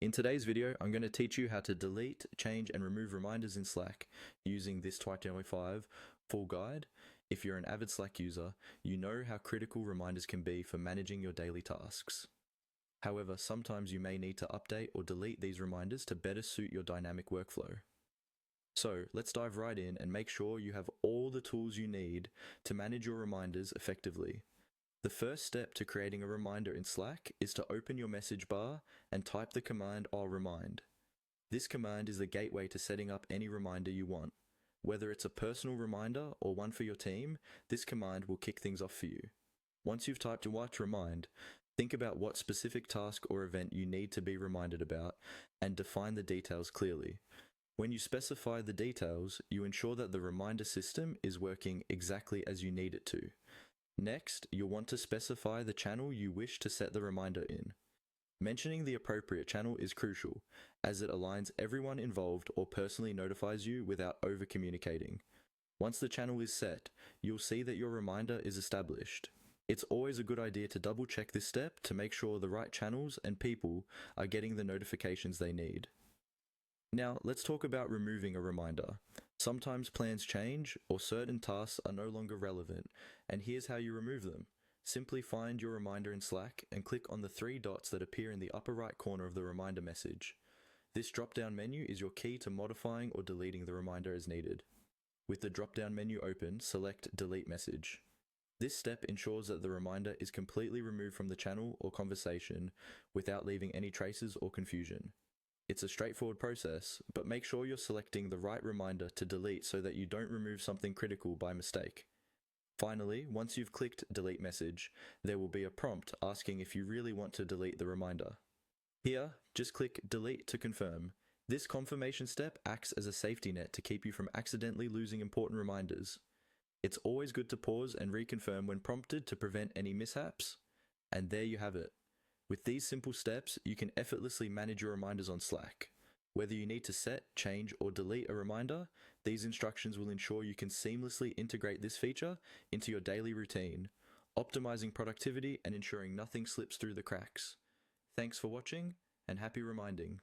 In today's video, I'm going to teach you how to delete, change, and remove reminders in Slack using this 2025 full guide. If you're an avid Slack user, you know how critical reminders can be for managing your daily tasks. However, sometimes you may need to update or delete these reminders to better suit your dynamic workflow. So let's dive right in and make sure you have all the tools you need to manage your reminders effectively. The first step to creating a reminder in Slack is to open your message bar and type the command "remind." This command is the gateway to setting up any reminder you want. Whether it's a personal reminder or one for your team, this command will kick things off for you. Once you've typed what remind, think about what specific task or event you need to be reminded about and define the details clearly. When you specify the details, you ensure that the reminder system is working exactly as you need it to. Next, you'll want to specify the channel you wish to set the reminder in. Mentioning the appropriate channel is crucial, as it aligns everyone involved or personally notifies you without over-communicating. Once the channel is set, you'll see that your reminder is established. It's always a good idea to double-check this step to make sure the right channels and people are getting the notifications they need. Now, let's talk about removing a reminder. Sometimes plans change or certain tasks are no longer relevant, and here's how you remove them. Simply find your reminder in Slack and click on the three dots that appear in the upper right corner of the reminder message. This drop-down menu is your key to modifying or deleting the reminder as needed. With the drop-down menu open, select Delete Message. This step ensures that the reminder is completely removed from the channel or conversation without leaving any traces or confusion. It's a straightforward process, but make sure you're selecting the right reminder to delete so that you don't remove something critical by mistake. Finally, once you've clicked Delete Message, there will be a prompt asking if you really want to delete the reminder. Here, just click Delete to confirm. This confirmation step acts as a safety net to keep you from accidentally losing important reminders. It's always good to pause and reconfirm when prompted to prevent any mishaps. And there you have it. With these simple steps, you can effortlessly manage your reminders on Slack. Whether you need to set, change, or delete a reminder, these instructions will ensure you can seamlessly integrate this feature into your daily routine, optimizing productivity and ensuring nothing slips through the cracks. Thanks for watching, and happy reminding.